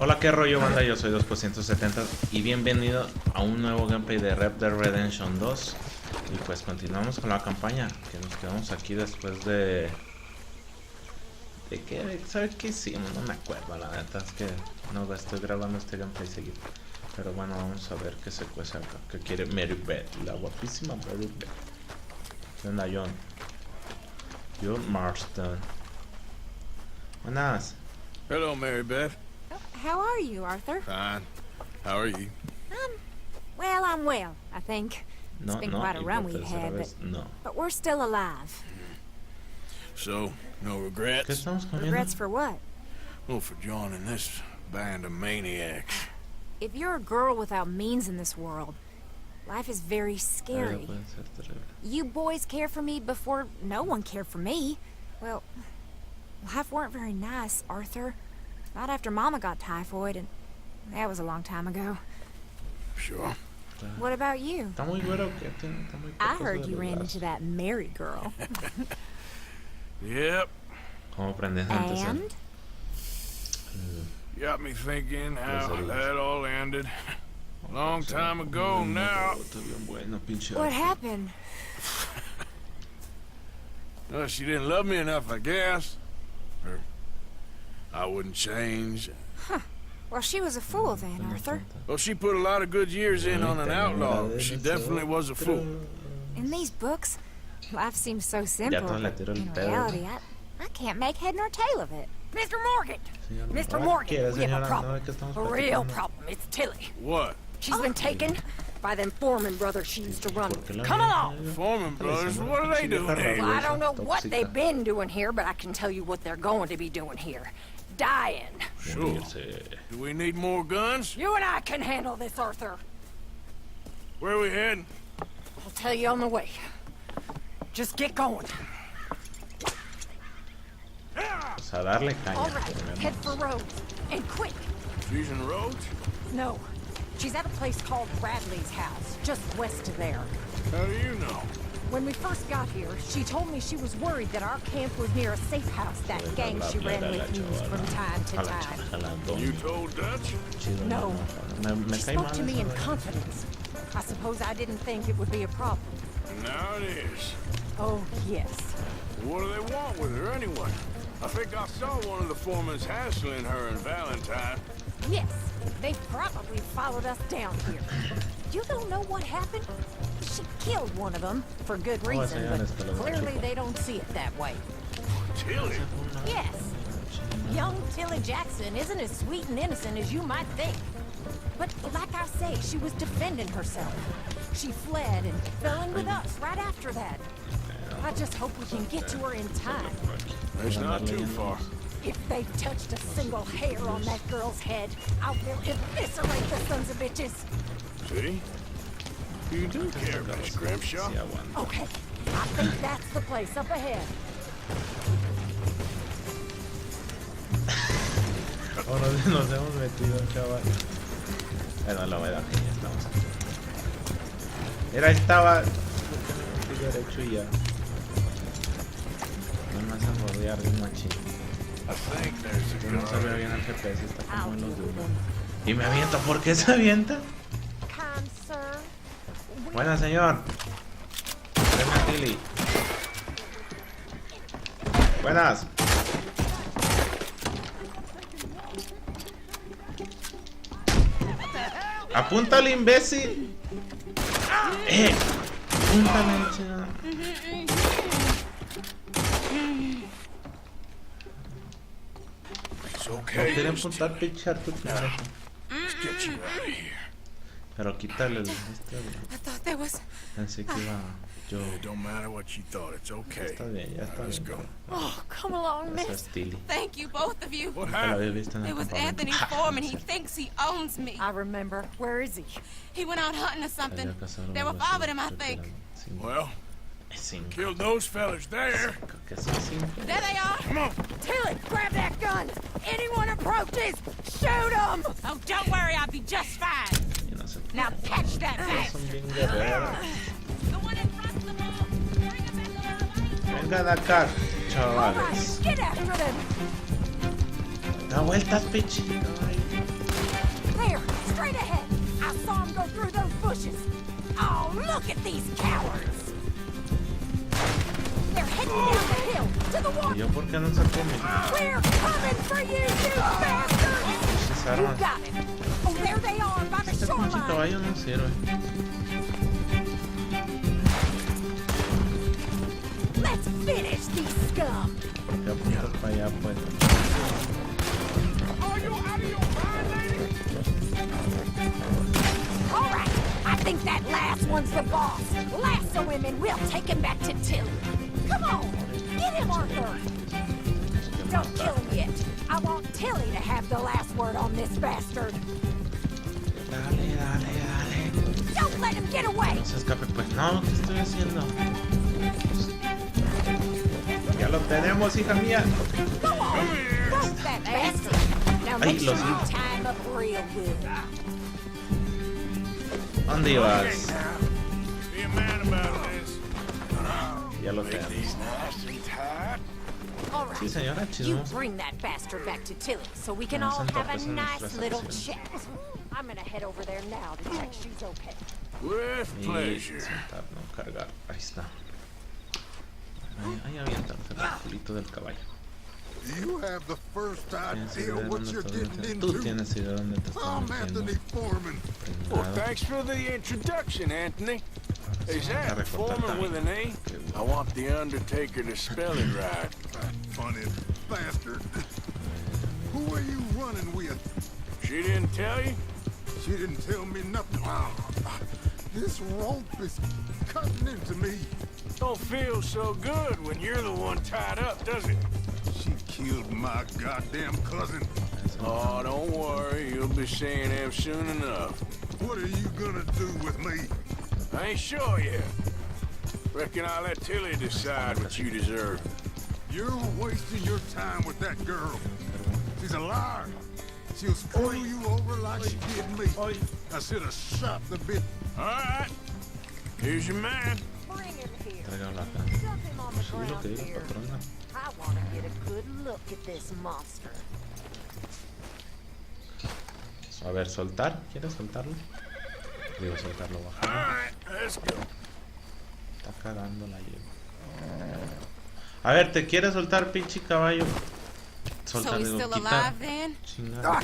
Hola, qué rollo, banda, yo soy 2%70 y bienvenido a un nuevo gameplay de Red Dead Redemption 2. Y pues continuamos con la campaña, que nos quedamos aquí después de que, ¿sabes qué hicimos? No me acuerdo, la neta, es que no estoy grabando este gameplay seguido. Pero bueno, vamos a ver qué se cuece acá, que quiere Mary Beth, la guapísima Mary Beth. ¿Qué onda, John? John Marston. Buenas. Hello, Mary Beth. How are you, Arthur? Fine. How are you? Well, I'm well, I think. It's been quite a run we've had, but we're still alive. So, no regrets? Regrets for what? Oh, for joining this band of maniacs. If you're a girl without means in this world, life is very scary. You boys cared for me before no one cared for me. Well, life weren't very nice, Arthur. Not after Mama got typhoid, and that was a long time ago. Sure. What about you? I heard you ran into that Mary girl. Yep. And? Got me thinking how that all ended. Long time ago now. What happened? Well, she didn't love me enough, I guess. Or I wouldn't change. Huh. Well, she was a fool then, Arthur. Well, she put a lot of good years in on an outlaw. She definitely was a fool. In these books, life seems so simple, but in reality, I can't make head nor tail of it. Mr. Morgan! Mr. Morgan, we have a problem. A real problem. It's Tilly. What? She's been taken by them Foreman brothers she used to run with. Come along! Foreman brothers? What are they doing here? Well, I don't know what they've been doing here, but I can tell you what they're going to be doing here. Dying. Sure. Do we need more guns? You and I can handle this, Arthur. Where are we heading? I'll tell you on the way. Just get going. All right, head for Rhodes. And quick. Fusion Roads? No. She's at a place called Bradley's house, just west of there. How do you know? When we first got here, she told me she was worried that our camp was near a safe house that gang she ran with used from time to time. You told Dutch? No. She spoke to me in confidence. I suppose I didn't think it would be a problem. Now it is. Oh, yes. What do they want with her anyway? I think I saw one of the foremans hassling her and Valentine. Yes, they probably followed us down here. You don't know what happened? She killed one of them, for good reason, but clearly they don't see it that way. Tilly? Yes. Young Tilly Jackson isn't as sweet and innocent as you might think. But like I say, she was defending herself. She fled and fell in with us right after that. I just hope we can get to her in time. It's not too far. If they've touched a single hair on that girl's head, I will eviscerate the sons of bitches. See? You do care, Miss Grimshaw. Okay, I think that's the place up ahead. Nos hemos metido, chaval. Bueno, la verdad que ya estamos aquí. Mira, estaba derecho y ya. No me hacen rodear de un machín. Yo no sabía bien el GPS, está como en los de uno. Y me avienta, ¿por qué se avienta? Buena, señor. Buenas, Tilly. Buenas. Apúntale, imbécil. Apúntale, chaval. No quieren apuntar, pichar tu cara. Pero quítale el Pensé que iba yo. Don't matter what you thought, it's okay. Está bien, ya está bien. Oh, come along, miss. Thank you, both of you. What happened? It was Anthony Foreman. He thinks he owns me. I remember. Where is he? He went out hunting or something. There were 5 of them, I think. Well, killed those fellas there. There they are. Come on. Tilly, grab that gun. Anyone approaches, shoot them. Oh, don't worry, I'll be just fine. Now catch that back. The one in front of the ball. Vengan acá, chavales. Get after them. Da vueltas, bitch. There, straight ahead. I saw him go through those bushes. Oh, look at these cowards. They're heading down the hill to the water. ¿Yo por qué no sacó mi? We're coming for you, you bastards! You got it. Oh, there they are by the Este pinche shoreline. caballo no sirve. Let's finish these scum. Porque apuntas para allá, pues. Are you out of your mind, lady? All right, I think that last one's the boss. Lasso him and we'll take him back to Tilly. Come on, get him, Arthur. Don't kill him yet. I want Tilly to have the last word on this bastard. Dale, dale, dale. Don't let him get away. No se escape, pues. No, ¿qué estoy haciendo? Ya lo tenemos, hija mía. Go on, roast that bastard. Now Ay, make sure los- you tie him up real good. ¿Dónde ibas? Be a man about this. Ya lo Make tenemos. these nice and tight. All right. Sí, señora, You chismosa. bring that bastard back to Tilly so we can Vamos all a have a entorpecer nice nuestras little acciones. chat. I'm gonna head over there now to check she's okay. With Y pleasure. sentar, no cargar. Ahí está. Ahí avienta el culito del caballo. You have the first Tienes idea idea de what dónde you're te getting estás metiendo. into. Tú tienes idea de dónde te estás I'm metiendo. Anthony Foreman. Well, Pringado. thanks for the introduction, Anthony. Is Vamos a that recortar Foreman with an A? I want the Undertaker to spell it right. Funny bastard. Who are you running with? She didn't tell you? She didn't tell me nothing. This rope is cutting into me. Don't feel so good when you're the one tied up, does it? She killed my goddamn cousin. Oh, don't worry. You'll be seeing him soon enough. What are you gonna do with me? I ain't sure yet. Reckon I'll let Tilly decide what you deserve. You're wasting your time with that girl. She's a liar. She'll screw you over like she did me. I should have shot the bitch. All right. Here's your man. Bring him here. Tráigalo acá. Dump him on the Sí, lo ground que diga, here. patrona. I want to get a good look at this monster. A ver, soltar. ¿Quieres soltarlo? Digo, soltarlo, All bajar. right, let's go. Está cagando la lleva. A ver, ¿te quieres soltar, pinche caballo? So Soltar, he's digo, still quita. alive then? Chingada.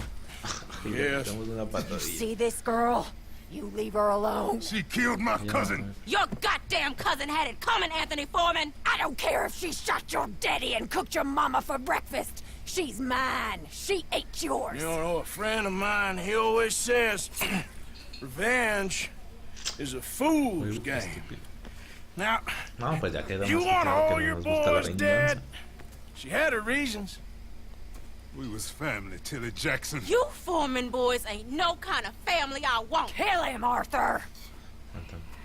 Y le Yes. metemos una patadilla. See this girl? You leave her alone. She killed my Ya, cousin. Your goddamn cousin had it coming, Anthony Foreman! I don't care if she shot your daddy and cooked your mama for breakfast. She's mine. She ate yours. You know, a friend of mine, he always says, revenge is a fool's Uy, game. estúpido. Now, No, pues ya quedamos you want claro all que your no nos gusta la boys venganza. dead? She had her reasons. We was family, Tilly Jackson. You Foreman boys ain't no kind of family I want. Kill him, Arthur.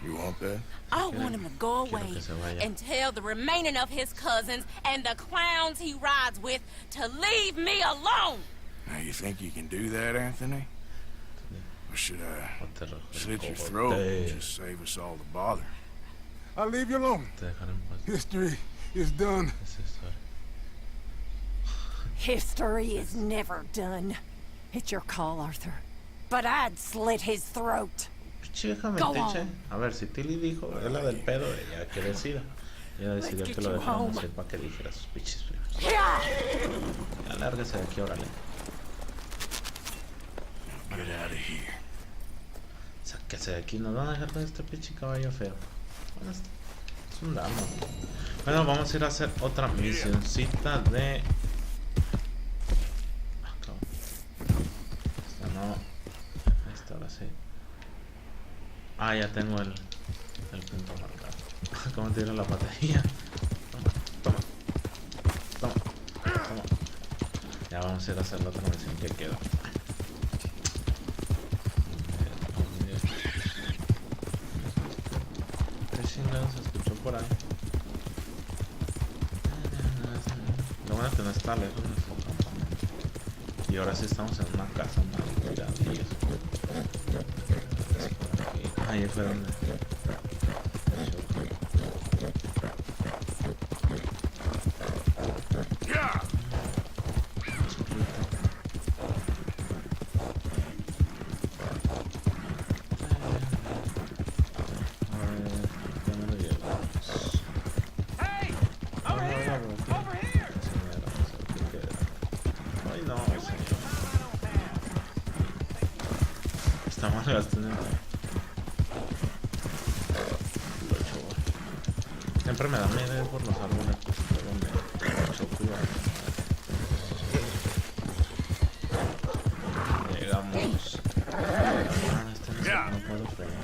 You want that? I want him to go Quiero away que se vaya. and tell the remaining of his cousins and the clowns he rides with to leave me alone. Now, you think you can do that, Anthony? Or should I O te rajo el slit your cogote. throat and just save us all the bother? I'll leave you alone. Te dejaré en paz. History is done. Es historia. History is never done. It's your call, Arthur. But I'd slit his throat. Pinche vieja Go metiche. on. A ver, si Tilly dijo, es la del pedo, ella que decida. Ella decidió get que lo you dejáramos home. ir para que dijera sus pinches primos. Yeah. Ya lárguese de aquí, órale. Get out of here. Sáquese de aquí, nos van a dejar con este pinche caballo feo. Bueno, es un dama. Bueno, vamos a ir a hacer otra misioncita de... Ah, cabrón. Esta no. Esta ahora sí. Ah, ya tengo el punto marcado. ¿Cómo tiro la patadilla? Toma, toma, toma, toma. Ya vamos a ir a hacer la otra misión que queda. ¿Qué chingados se escuchó por ahí? Lo bueno es que no está lejos de nuestro campamento. Y ahora sí estamos en una casa más cuidadillas. Ahí fue donde... me gasté en el... Siempre me da miedo por los árboles, pero me mucho cuidado. Llegamos. No puedo pegar.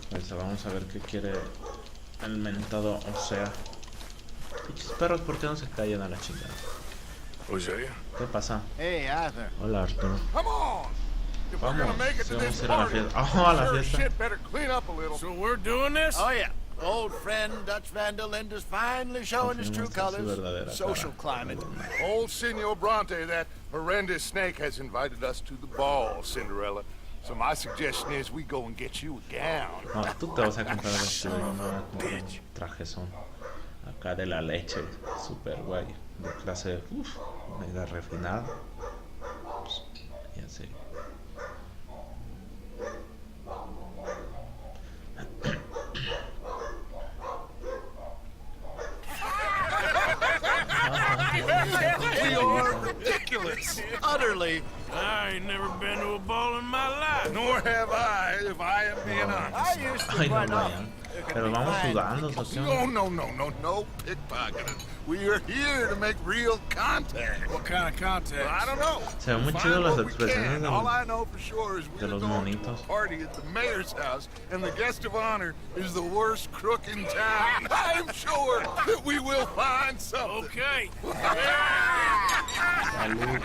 Pues vamos a ver qué quiere el mentado, o sea. Pinches perros, ¿por qué no se callan a la chingada? Hosea? ¿Qué pasa? Hey, Arthur. Hola, Arturo. Come on! If we're Vamos, gonna make it sí, to vamos this a ir a la party, fiesta. ¡Oh, a la sure fiesta! shit better clean up a little. So we're doing this? Oh, yeah. Old friend Dutch Van der Linda's finally showing his true colors. Social climate. Old Senor Bronte, that horrendous snake, has invited us to the ball, Cinderella. So my suggestion is we go and get you a gown. No, tú te vas a comprar el vestido y yo me voy a comprar un trajezón. Acá de la leche, super guay. De clase, mega refinada. Pues, ya sé. We are ridiculous. Utterly. I ain't never been to a ball in my life. Nor have I, if I am being honest. I used to Ay, no run off. vayan. Pero vamos sudando, ¿o No pickpocketing. We are here to make real contact. What kind of contact? I don't know. Se ven muy chido las expresiones All I know for sure is de we're los going monitos. to a party at the mayor's house, and the guest of honor is the worst crook in town. I'm sure that we will find something. Okay. Salud,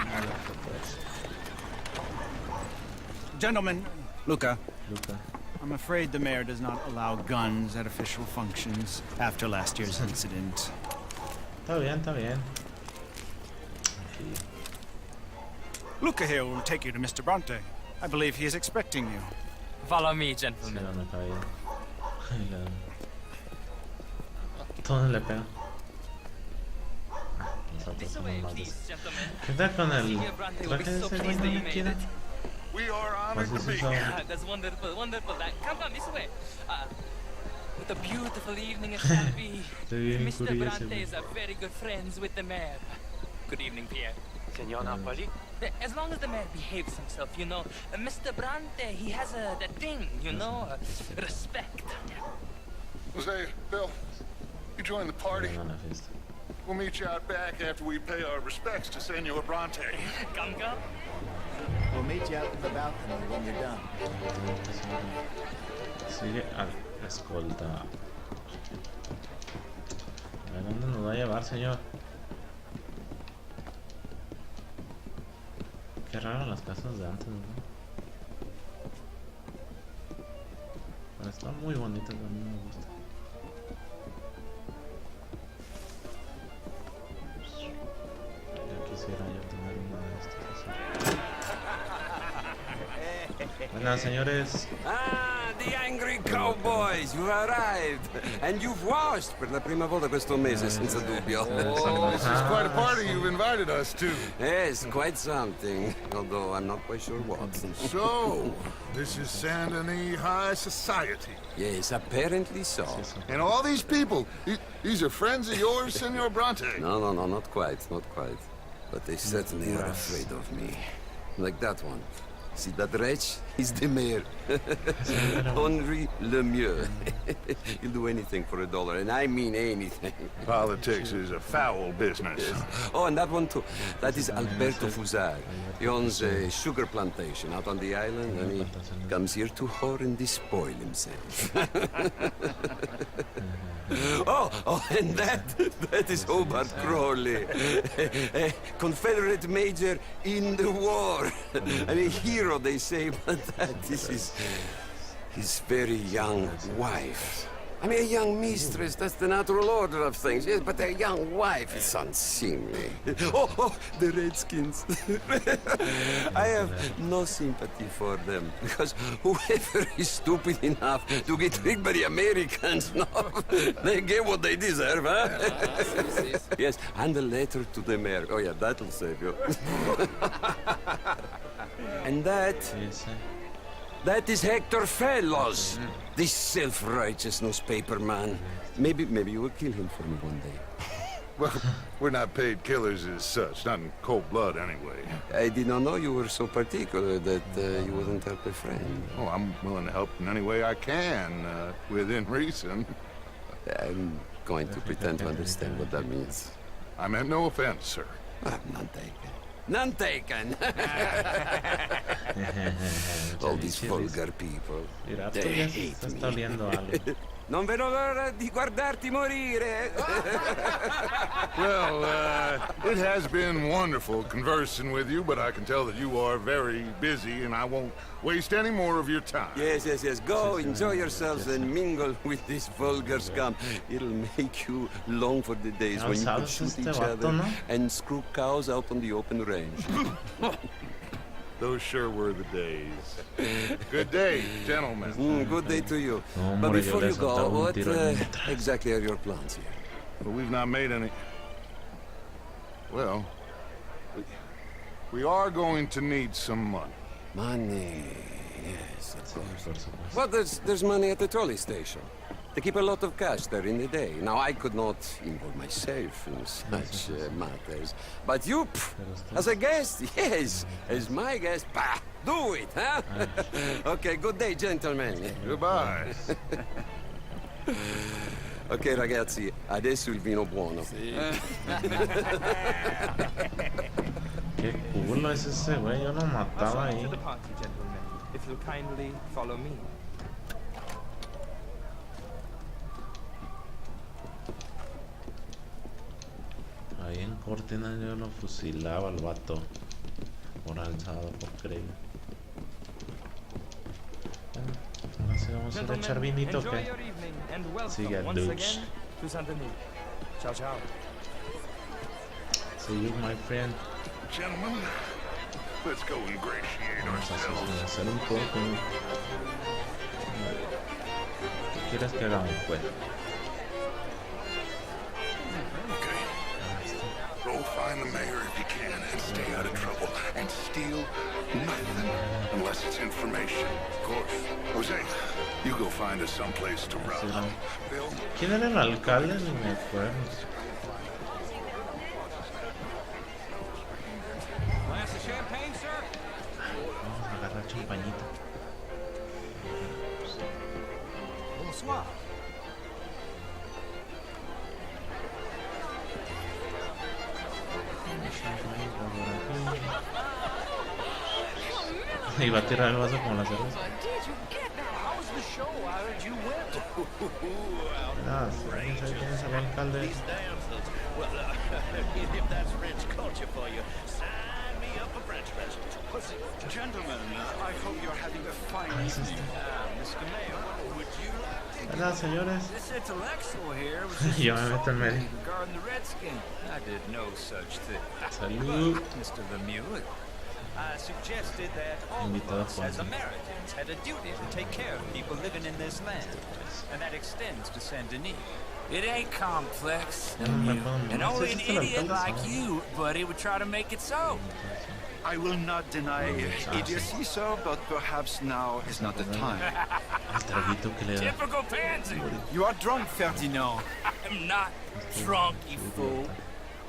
Gentlemen, Luca, Luca. I'm afraid the mayor does not allow guns at official functions after last year's incident. Está bien, está bien. Aquí. Luca here will take you to Mr. Bronte. I believe he is expecting you. Follow me, Sí, gentlemen. no me caí. ¿Dónde le pega? Nosotros somos más de eso. ¿Qué tal con el traje de ese güey? ¿No me quiere? We are honored Pues to eso be es here. algo. That's wonderful, wonderful. Come this way. What a beautiful evening it shall be. Estoy bien Mr. curioso. Bronte is a very good friends with the mayor. Good evening, Pierre. Senor Napoli? As long as the mayor behaves himself, you know. Mr. Bronte, he has that thing, you know, respect. Jose, Bill, you join the party. Vengan a la fiesta. We'll meet you out back after we pay our respects to Senor Bronte. Come. We'll meet you out in the balcony when you're done. Sigue al escolta. A ver, ¿dónde nos va a llevar, señor? Qué raro las casas de antes, ¿no? Pero están muy bonitas, a mí me gusta. Ya quisiera yo tener una de estas así. Buenas, señores. Ah, the angry cowboys, you arrived. And you've washed per la prima volta questo mese, senza dubbio. Oh, this is quite a party you've invited us to. Yes, quite something. Although I'm not quite sure what. So, this is Saint Denis High Society. Yes, apparently so. And all these people, these are friends of yours, Senor Bronte? No, not quite, not quite. But they certainly are afraid of me. Like that one. See that wretch? He's the mayor. Henri Lemieux. He'll do anything for $1, and I mean anything. Politics is a foul business. Yes. Oh, and that one too. That is Alberto Fusar. He owns a sugar plantation out on the island, and he comes here to whore and despoil himself. Oh, and that is Hobart Crawley, a Confederate major in the war. I mean, hero, they say, but that is his very young wife. I mean, a young mistress, that's the natural order of things, yes, but a young wife is unseemly. Oh, the Redskins. I have no sympathy for them, because whoever is stupid enough to get tricked by the Americans, no, they get what they deserve, huh? Yes, and a letter to the mayor. Oh, yeah, that'll save you. And that is Hector Fellows, this self-righteous newspaper man. Maybe you will kill him for me one day. Well, we're not paid killers as such, not in cold blood anyway. I did not know you were so particular that you wouldn't help a friend. Oh, I'm willing to help in any way I can, within reason. I'm going to pretend to understand what that means. I meant no offense, sir. None taken. None taken! All these vulgar people. They hate me. Non vedo l'ora di guardarti morire. Well, it has been wonderful conversing with you, but I can tell that you are very busy, and I won't waste any more of your time. Yes. Go, enjoy yourselves, and mingle with this vulgar scum. It'll make you long for the days when you could shoot each other and screw cows out on the open range. Those sure were the days. Good day, gentlemen. Good day to you. But before you go, what exactly are your plans here? Well, we've not made any... Well, we are going to need some money. Money, yes, of course. Well, there's money at the trolley station. They keep a lot of cash there in the day. Now, I could not involve myself in such matters. But you, as a guest, yes, as my guest, bah, do it, huh? Okay, good day, gentlemen. Goodbye. Ok, ragazzi, adesso il vino buono. Qué culo es ese güey, yo lo mataba ahí. If you'll kindly follow me. Ahí en Cortina yo lo fusilaba al vato por alzado, por creer. Bueno, ahora sí vamos a ir a echar vinito que sigue el douche. Ciao, ciao. See you, my friend. Gentlemen, let's go ingratiate Vamos a ourselves. hacer un poco. ¿Qué quieres que hagamos, pues? Go find the mayor if you can and stay out of trouble. And steal nothing unless it's information. Of course. Jose, you go find us someplace to rob. Bill? ¿Quién era el alcalde? Ni me acuerdo. Glass of champagne, sir? Vamos a agarrar champañita. Bonsoir. Iba a tirar el vaso como la cerveza. ¿Tienes al alcalde? Gentlemen, I hope you're having a fine evening. Mr. Mayor, would you like to... Hola, señores. This intellectual here was just Yo me meto en medio. regarding the Redskin. I did no such thing. Salud. Mr. Lemieux, I suggested that all of Invitado us Juan. as Americans had a duty to take care of people living in this land. And that extends to Saint Denis. It ain't complex. Ya no me acuerdo. And No sé only si an es el idiot alcalde, like ¿no? you, buddy, would try to make it so. I will not deny idiocy, sir, but perhaps now is not the time. El traguito que le da. Typical pansy. You are drunk, Ferdinand. I'm not drunk, you fool.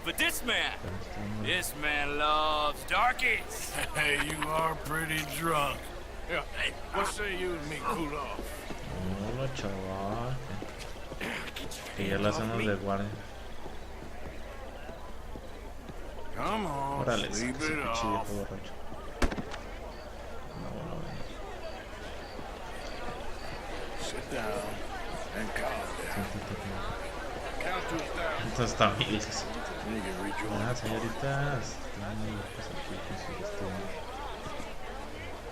But this man loves darkies. Hey, you are pretty drunk. Yeah, hey, what say you and me cool off? Hola, chaval. Que ya la hacemos de guardia. Come on, Órale, sleep ese it cuchillo off. borracho. No, Sit down and calm down. Count to 1,000. esto está miles. And you can rejoin. Ah, señoritas.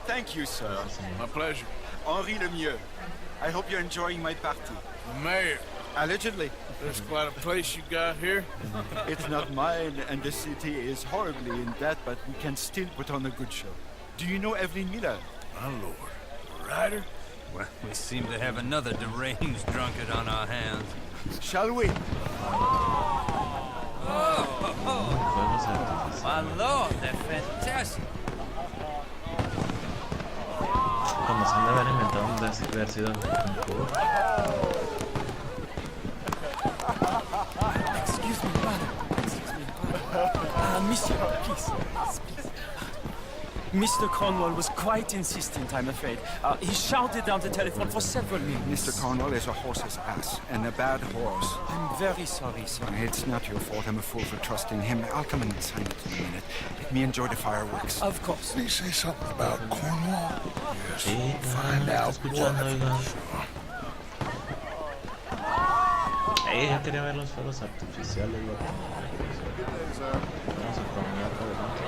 Thank you, sir. My pleasure. Henri Lemieux. I hope you're enjoying my party. Mayor, Allegedly. there's quite a place you got here. It's not mine, and the city is horribly in debt, but we can still put on a good show. Do you know Evelyn Miller? My lord. Ryder? Well, we seem to have another deranged drunkard on our hands. Shall we? My lord, they're fantastic. Cuando se han de haber inventado un haber sido un cubo. Excuse Excuse me, brother. Excuse me, monsieur, please. Mr. Cornwall was quite insistent, I'm afraid. He shouted down the telephone for several minutes. Mr. Cornwall is a horse's ass, and a bad horse. I'm very sorry, sir. It's not your fault. I'm a fool for trusting him. I'll come and sign it in a minute. Let me enjoy the fireworks. Of course. Did he say something about Cornwall? Yes, we'll find out what. Yo quería ver los fuegos artificiales, loco. Vamos a caminar por delante.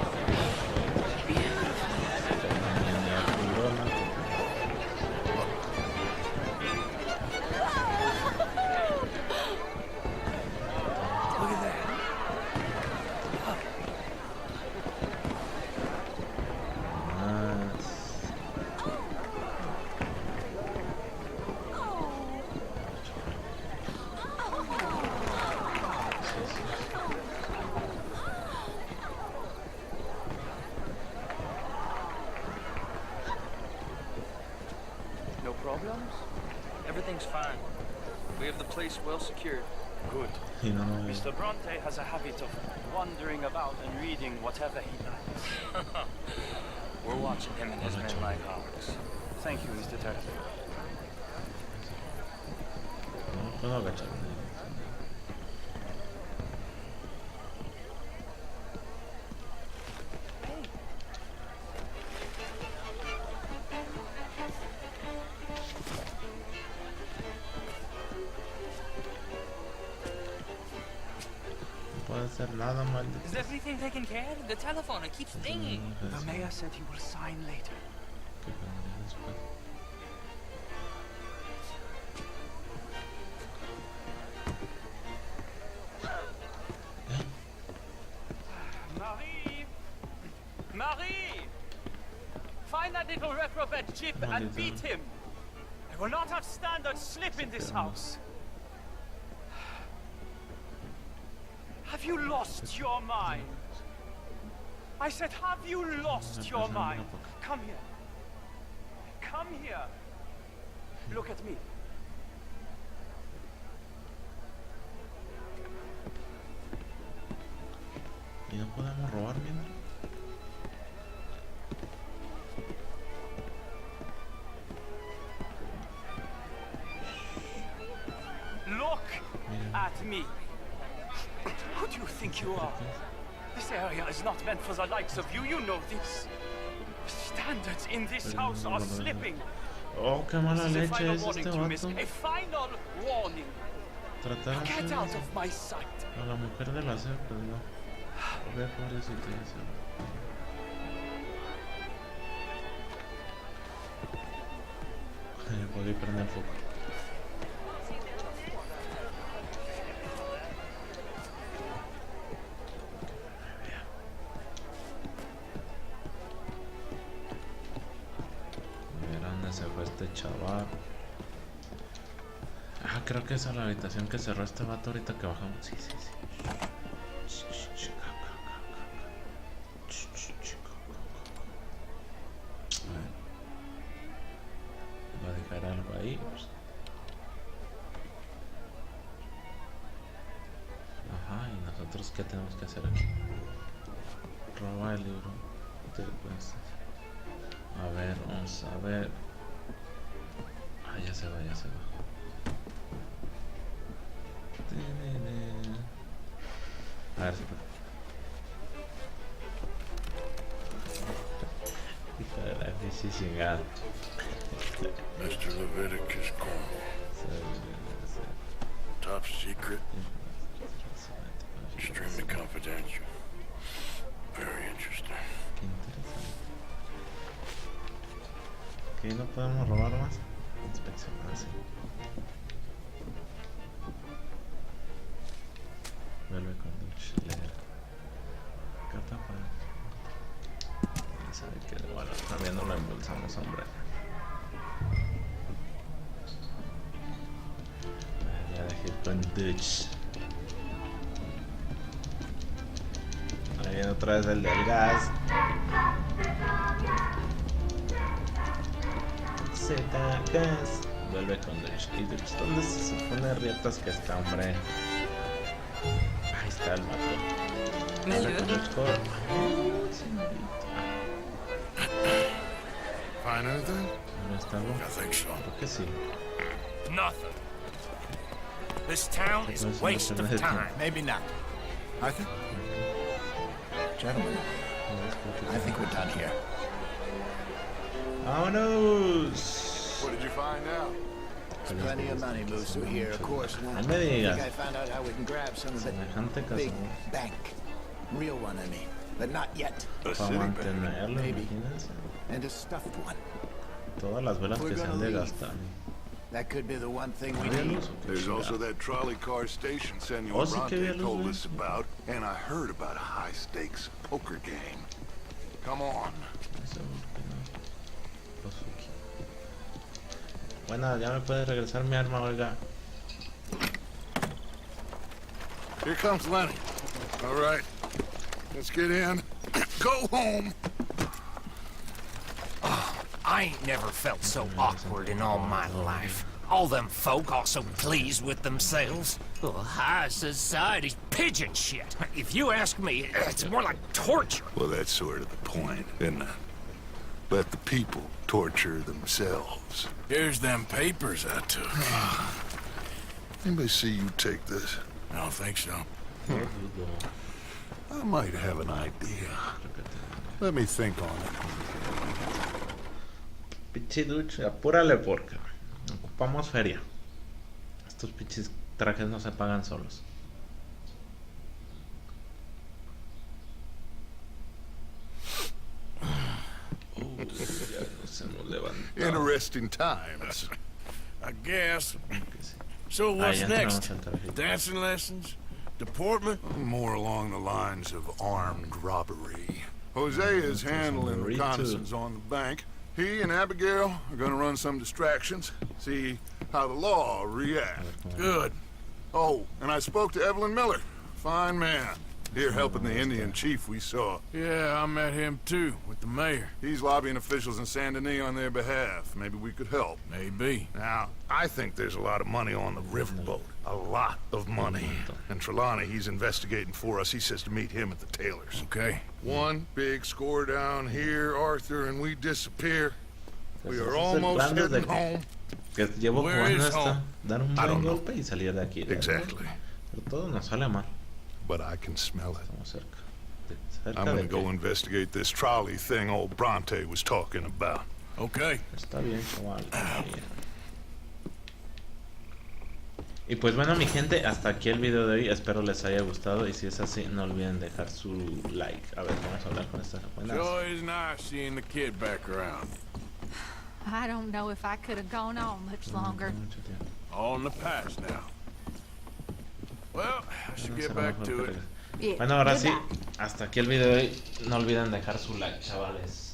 Everything's fine. We have the place well secured. Good. Mr. Bronte has a habit of wandering about and reading whatever he likes. We're watching him and his men like hawks. Thank you, Mr. Turtle. Is everything taken care of? The telephone, it keeps ringing. The mayor said he will sign later. Marie! Marie! Find that little reprobate Chip and beat him. I will not have standards slip in this house. Have you lost your mind? I said, have you lost your mind? Come here. Come here. Look at me. ¿Y no podemos robar, mira? Look at me. Who do you think you are? This area is not meant for the likes of you. You know this. The standards in this house are slipping. Oh, qué mala leche es este vato. A final warning. Tratar Get out of my sight. A la mujer de la sed, pues no. Ve, pobrecita, ya se podí prender el foco. Se fue este chaval. Ah, creo que esa es la habitación que cerró este vato ahorita que bajamos. Sí, sí, sí. Voy a dejar algo ahí. Ajá, y nosotros qué tenemos que hacer aquí. Roba el libro. A ver, vamos a ver. Ah, ya se va, ya se va. A ver, hijo de la chingada. Mr. Leviticus Cornwall. Top secret. Extremely confidential. Very interesting. Qué interesante. Que no podemos robar más. Inspeccionar, sí. Vuelve con Dutch. Leer. Carta para. Ya sabe que bueno, también no lo embolsamos, hombre. Ya dejé con Dutch. Ahí viene otra vez el del gas. Gas. Vuelve con Dutch. ¿Y Dutch dónde se supone rietas que está, hombre? Ay, sea el vato. Find anything? I think so. Creo que sí. Nothing. This town is a waste of time. Maybe not. Arthur? Gentlemen, I think we're done here. ¡Vámonos! What did you find out? There's plenty of money moves through here, of course. And I No me think digas. I found out how we can grab some of the big bank. Real one, I mean. But not yet. Para mantenerlo, Maybe. imagínense. And a stuffed one. Todas las velas que se han de gastar. That could be the one thing we ¿Había need. luz o qué There's also chingada? that trolley car station Senor Oh, sí que había Bronte luz, told güey. us about, and I heard about a high-stakes poker game. Come on. Bueno, ya me puede regresar mi arma, oiga. Here comes Lenny. All right, let's get in. Go home. I ain't never felt so awkward in all my life. All them folk all so pleased with themselves. Oh, high society's pigeon shit. If you ask me, it's more like torture. Well, that's sort of the point, isn't it? Let the people torture themselves. Here's them papers I took. Anybody see you take this? I don't think so. I might have an idea. Let me think on it. Pichiduch, apúrale porque ocupamos feria. Estos pichis trajes no se pagan solos. Interesting times. I guess. So what's ya next? tenemos el traje. Dancing lessons? Deportment? More along the lines of armed robbery. Jose is handling Robbery reconnaissance on the bank. He and Abigail are gonna run some distractions, see how the law reacts. Good. Oh, and I spoke to Evelyn Miller. Fine man. Here helping the Indian chief we saw. Yeah, I met him too, with the mayor. He's lobbying officials in Saint Denis on their behalf. Maybe we could help. Maybe. Now, I think there's a lot of money on the riverboat. A lot of money. And Trelawney, he's investigating for us. He says to meet him at the Taylor's. Okay. One big score down here, Arthur, and we disappear. We Ese are es el almost plan heading desde home. que llevo Where jugando is esta, home? dar un I buen don't know. golpe y salir de aquí. Exactly. Pero todo nos sale mal. But I can smell it. Estamos cerca. Cerca I'm de gonna go que... investigate this trolley thing old Bronte was talking about. Okay. Está bien, chaval. Está bien. Y pues bueno, mi gente, hasta aquí el video de hoy. Espero les haya gustado. Y si es así, no olviden dejar su like. A ver, vamos a hablar con estas buenas. Sure is nice seeing the kid back around. I don't know if I could have gone on much longer. All in the past now. Well, I should get back to it. Yeah, Bueno, ahora sí, goodbye. hasta aquí el video de hoy. No olviden dejar su like, chavales.